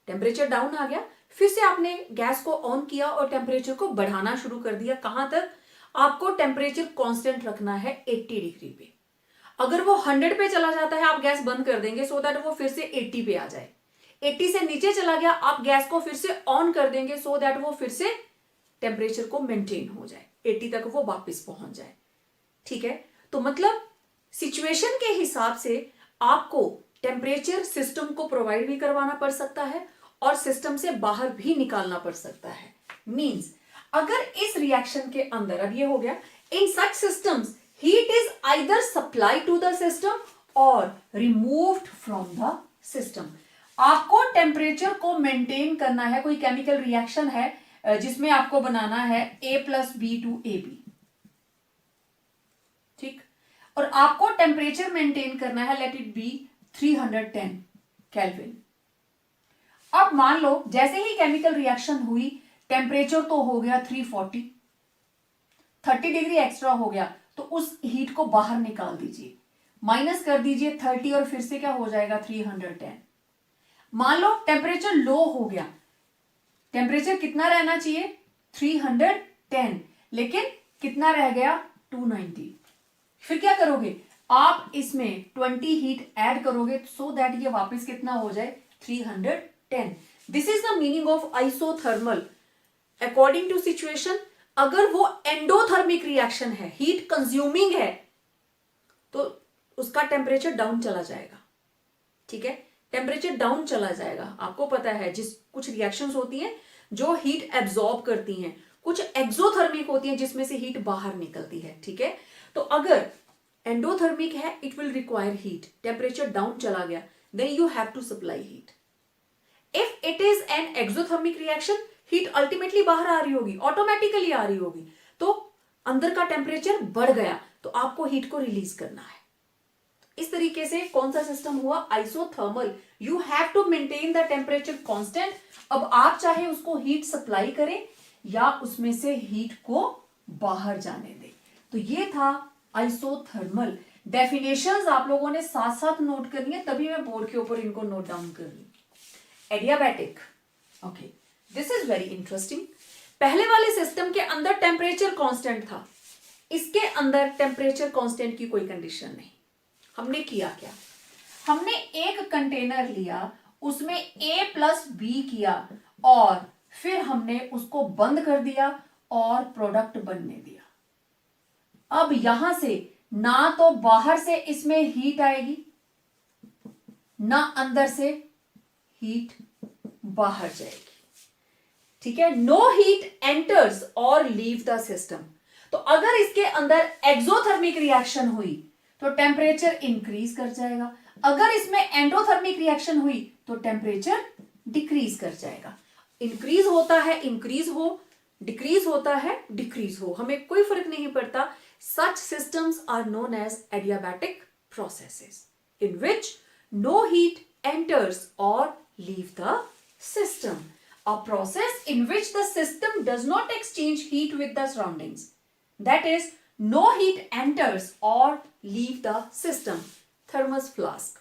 टेम्परेचर डाउन आ गया, फिर से आपने गैस को ऑन किया और टेम्परेचर को बढ़ाना शुरू कर दिया। कहां तक, आपको टेम्परेचर कांस्टेंट रखना है 80 डिग्री पे। अगर वो 100 पे चला जाता है, आप गैस बंद कर देंगे सो दैट वो फिर से 80 पे आ जाए। 80 से नीचे चला गया, आप गैस को फिर से ऑन कर देंगे सो दैट वो फिर से टेम्परेचर को मेंटेन हो जाए, 80 तक वो वापस पहुंच जाए। ठीक है, तो मतलब सिचुएशन के हिसाब से आपको टेम्परेचर सिस्टम को प्रोवाइड भी करवाना पड़ सकता है और सिस्टम से बाहर भी निकालना पड़ सकता है। मींस अगर इस रिएक्शन के अंदर, अब ये हो गया, in such systems heat is either supply to the system और रिमूव्ड फ्रॉम द सिस्टम। आपको टेम्परेचर को मेंटेन करना है, कोई केमिकल रिएक्शन है जिसमें आपको बनाना है A+B टू AB, ठीक, और आपको टेम्परेचर मेंटेन करना है, लेट इट बी 310 केल्विन। अब मान लो जैसे ही केमिकल रिएक्शन हुई, टेम्परेचर तो हो गया 340, 30 डिग्री एक्स्ट्रा हो गया, तो उस हीट को बाहर निकाल दीजिए, माइनस कर दीजिए 30 और फिर से क्या हो जाएगा 310। मान लो टेम्परेचर लो हो गया, टेम्परेचर कितना रहना चाहिए 310, लेकिन कितना रह गया 290। फिर क्या करोगे आप, इसमें 20 हीट ऐड करोगे सो दैट ये वापस कितना हो जाए 310। This is the meaning of isothermal. According to situation, अगर वो एंडोथर्मिक रिएक्शन है, हीट कंज्यूमिंग है, तो उसका टेम्परेचर डाउन चला जाएगा, ठीक है, टेम्परेचर डाउन चला जाएगा। आपको पता है जिस कुछ रिएक्शंस होती हैं जो हीट एब्जॉर्ब करती हैं, कुछ एक्सोथर्मिक होती हैं जिसमें से हीट बाहर निकलती है, ठीक है। तो अगर एंडोथर्मिक है, it will require heat, temperature down चला गया, then you have to supply heat. If it is an exothermic reaction, heat ultimately बाहर आ रही होगी, ऑटोमेटिकली आ रही होगी, तो अंदर का टेम्परेचर बढ़ गया तो आपको हीट को रिलीज करना है। इस तरीके से कौन सा सिस्टम हुआ, isothermal. You have to maintain the temperature constant. अब आप चाहे उसको हीट सप्लाई करें या उसमें से हीट को बाहर जाने दें। तो ये था आइसोथर्मल। डेफिनेशंस आप लोगों ने साथ साथ नोट करनी है, तभी मैं बोर्ड के ऊपर इनको नोट डाउन कर रही हूं। Adiabatic, okay, this is very interesting. पहले वाले सिस्टम के अंदर टेम्परेचर कांस्टेंट था, इसके अंदर टेम्परेचर कांस्टेंट की कोई कंडीशन नहीं। हमने किया क्या, हमने एक कंटेनर लिया, उसमें A+B किया और फिर हमने उसको बंद कर दिया और प्रोडक्ट बनने दिया। अब यहां से ना तो बाहर से इसमें हीट आएगी, ना अंदर से हीट बाहर जाएगी, ठीक है। नो हीट एंटर्स और लीव द सिस्टम। तो अगर इसके अंदर एक्सोथर्मिक रिएक्शन हुई तो टेम्परेचर इंक्रीज कर जाएगा, अगर इसमें एंडोथर्मिक रिएक्शन हुई तो टेम्परेचर डिक्रीज कर जाएगा। इंक्रीज होता है इंक्रीज हो, डिक्रीज होता है डिक्रीज हो, हमें कोई फर्क नहीं पड़ता। Such systems are known as adiabatic processes in which no heat enters और leave the system. A process in which the system does not exchange heat with the surroundings, that is no heat enters or leave the system. Thermos flask,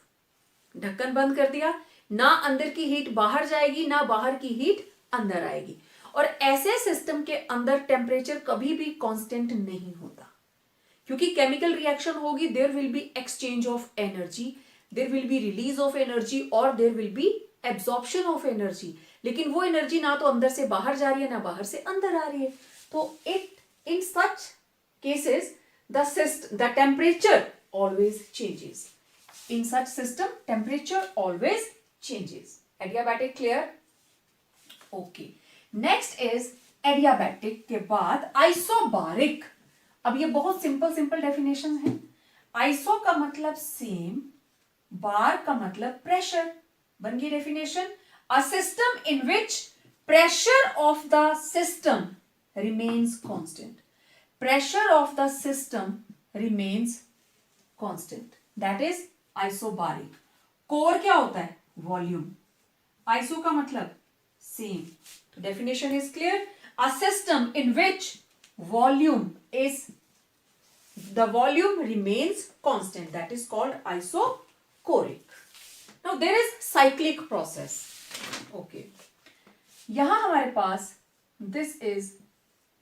ढक्कन बंद कर दिया, ना अंदर की हीट बाहर जाएगी ना बाहर की हीट अंदर आएगी। और ऐसे सिस्टम के अंदर टेम्परेचर कभी भी कांस्टेंट नहीं होता, क्योंकि केमिकल रिएक्शन होगी, there will be exchange of energy, there will be release of energy और there will be absorption of energy. लेकिन वो एनर्जी ना तो अंदर से बाहर जा रही है ना बाहर से अंदर आ रही है। तो it in such cases the temperature always changes. In such system temperature always changes. Adiabatic clear? Okay, next is adiabatic के बाद आइसोबारिक। अब ये बहुत सिंपल सिंपल डेफिनेशन है। आइसो का मतलब सेम, बार का मतलब प्रेशर। बन गई definition. A system in which pressure of the system remains constant. Pressure of the system remains constant. That is isobaric. Core क्या होता है? Volume. Iso का मतलब same. तो definition is clear. A system in which the volume remains constant. That is called isochoric. Now there is cyclic process. Okay, यहां हमारे पास this is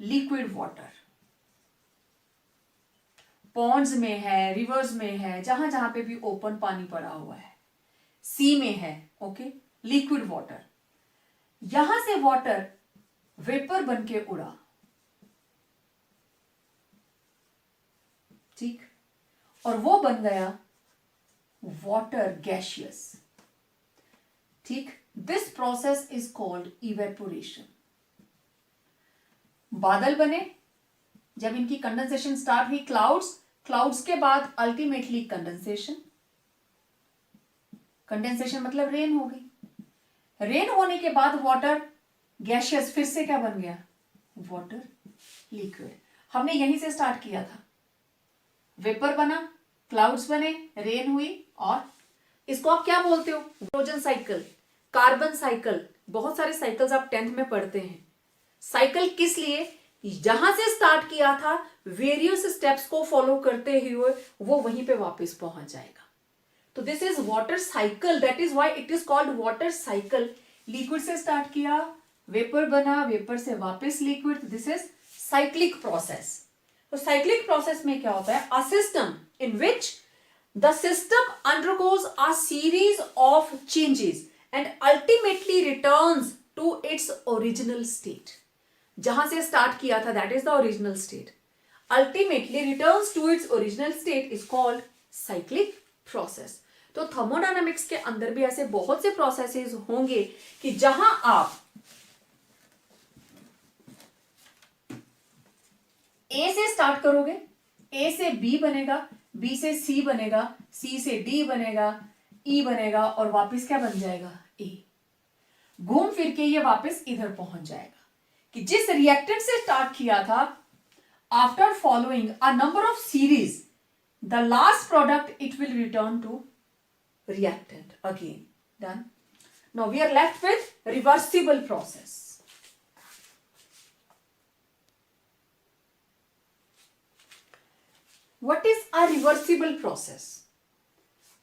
liquid water, ponds में है, रिवर्स में है, जहां जहां पे भी ओपन पानी पड़ा हुआ है, सी में है, ओके, लिक्विड वाटर। यहां से वाटर वेपर बन के उड़ा, ठीक, और वो बन गया वाटर गैशियस। ठीक, this process is called evaporation. बादल बने, जब इनकी कंडेंसेशन स्टार्ट हुई, क्लाउड्स के बाद अल्टीमेटली कंडेंसेशन। कंडेंसेशन मतलब रेन हो गई, रेन होने के बाद वाटर गैशियस, फिर से क्या बन गया, वाटर लिक्विड। हमने यहीं से स्टार्ट किया था, वेपर बना, क्लाउड्स बने, रेन हुई, और इसको आप क्या बोलते हो, हाइड्रोजन साइकिल, कार्बन साइकिल, बहुत सारे साइकिल्स आप 10th में पढ़ते हैं। साइकिल किस लिए, जहां से स्टार्ट किया था वेरियस स्टेप्स को फॉलो करते हुए वो वहीं पे वापस पहुंच जाएगा। तो this is water cycle, that is why it is called water cycle. Liquid से स्टार्ट किया, वेपर बना, वेपर से वापस liquid, this is cyclic process. तो साइक्लिक प्रोसेस में क्या होता है, a system in which the system undergoes a series of changes and ultimately returns to its original state. जहां से स्टार्ट किया था that is the original state, ultimately returns to its original state is called cyclic process. तो थर्मोडायनामिक्स के अंदर भी ऐसे बहुत से प्रोसेसेस होंगे कि जहां आप ए से स्टार्ट करोगे, ए से बी बनेगा, बी से सी बनेगा, सी से डी बनेगा, ई बनेगा, और वापस क्या बन जाएगा, ए। घूम फिर के ये वापस इधर पहुंच जाएगा कि जिस रिएक्टेंट से स्टार्ट किया था, after following a number of series, the last product it will return to reactant again. Done. Now we are left with reversible process. What is a reversible process?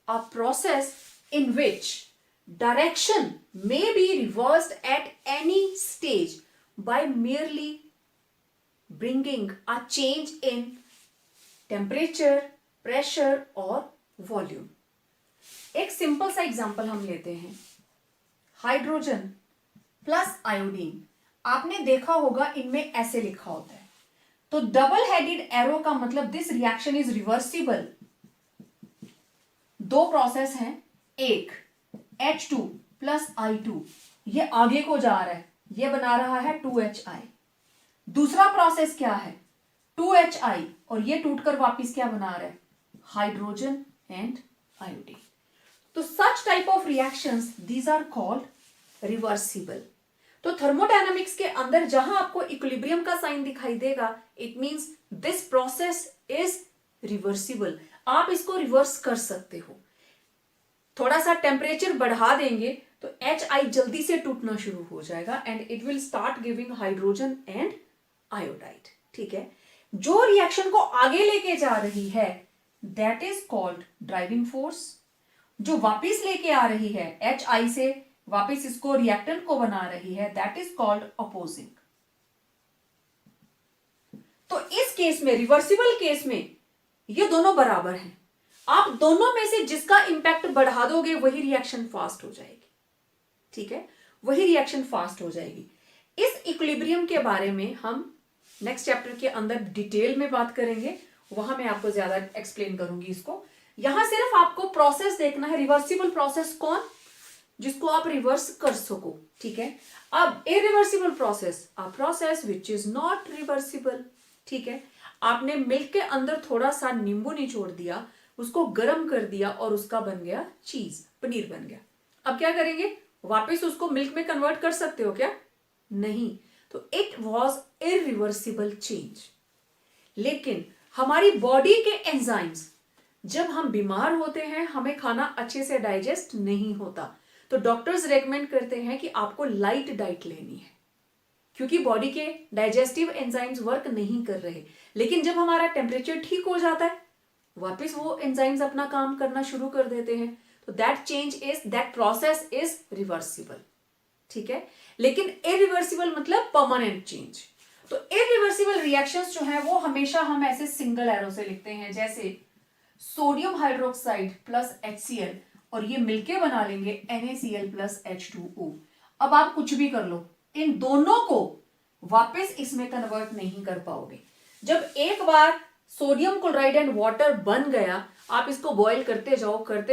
A process in which direction may be reversed at any stage by merely bringing a change in temperature, pressure or volume. एक सिंपल सा एग्जांपल हम लेते हैं, हाइड्रोजन प्लस आयोडीन। आपने देखा होगा इनमें ऐसे लिखा होता है, तो डबल हेडेड एरो का मतलब दिस रिएक्शन इज रिवर्सिबल। दो प्रोसेस हैं, एक H2 प्लस I2, ये आगे को जा रहा है, ये बना रहा है 2HI। दूसरा प्रोसेस क्या है, 2HI, और ये टूटकर वापस क्या बना रहा है, हाइड्रोजन एंड आयोडीन। तो such type of reactions these are called reversible. तो थर्मोडायनामिक्स के अंदर जहां आपको इक्विलिब्रियम का साइन दिखाई देगा, it means this process is reversible. आप इसको रिवर्स कर सकते हो, थोड़ा सा टेम्परेचर बढ़ा देंगे तो HI जल्दी से टूटना शुरू हो जाएगा and it will start giving hydrogen and iodide. ठीक है, जो रिएक्शन को आगे लेके जा रही है that is called driving force. जो वापिस लेके आ रही है HI से वापिस इसको रिएक्टेंट को बना रही है दैट इज कॉल्ड अपोजिंग। तो इस केस में, रिवर्सिबल केस में, ये दोनों बराबर हैं। आप दोनों में से जिसका इंपैक्ट बढ़ा दोगे वही रिएक्शन फास्ट हो जाएगी। ठीक है, वही रिएक्शन फास्ट हो जाएगी। इस इक्विलिब्रियम के बारे में हम नेक्स्ट चैप्टर के अंदर डिटेल में बात करेंगे, वहां मैं आपको ज्यादा एक्सप्लेन करूंगी इसको। यहां सिर्फ आपको प्रोसेस देखना है, रिवर्सिबल प्रोसेस कौन, जिसको आप रिवर्स कर सको। ठीक है, अब irreversible process, a process which is not reversible. ठीक है, आपने मिल्क के अंदर थोड़ा सा नींबू निचोड़ दिया, उसको गर्म कर दिया और उसका बन गया चीज, पनीर बन गया। अब क्या करेंगे, वापस उसको मिल्क में कन्वर्ट कर सकते हो क्या, नहीं। तो इट वॉज इरिवर्सिबल चेंज। लेकिन हमारी बॉडी के एंजाइम्स, जब हम बीमार होते हैं हमें खाना अच्छे से डाइजेस्ट नहीं होता, तो डॉक्टर्स रेकमेंड करते हैं कि आपको लाइट डाइट लेनी है, क्योंकि बॉडी के डाइजेस्टिव एंजाइम्स वर्क नहीं कर रहे। लेकिन जब हमारा टेम्परेचर ठीक हो जाता है वापस वो एंजाइम्स अपना काम करना शुरू कर देते हैं। तो दैट प्रोसेस इज रिवर्सिबल। ठीक है, लेकिन इरिवर्सिबल मतलब परमानेंट चेंज। तो इरिवर्सिबल रिएक्शंस जो है वो हमेशा हम ऐसे सिंगल एरो से लिखते हैं, जैसे सोडियम हाइड्रोक्साइड प्लस HCl, और ये मिलके बना लेंगे NaCl प्लस H2O। अब आप कुछ भी कर लो, इन दोनों को वापस इसमें कन्वर्ट नहीं कर पाओगे। जब एक बार सोडियम क्लोराइड एंड वाटर बन गया, आप इसको बॉईल करते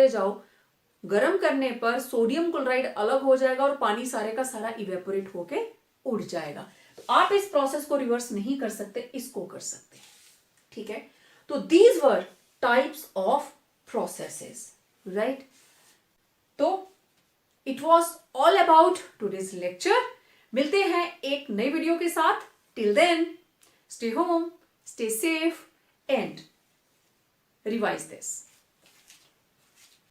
जाओ, गर्म करने पर सोडियम क्लोराइड अलग हो जाएगा और पानी सारे का सारा इवेपोरेट होके उड़ जाएगा। तो आप इस प्रोसेस को रिवर्स नहीं कर सकते, इसको कर सकते, ठीक है। तो these were types of processes, right. तो it was all about today's lecture. मिलते हैं एक नई वीडियो के साथ। Till then stay home, stay safe and revise this.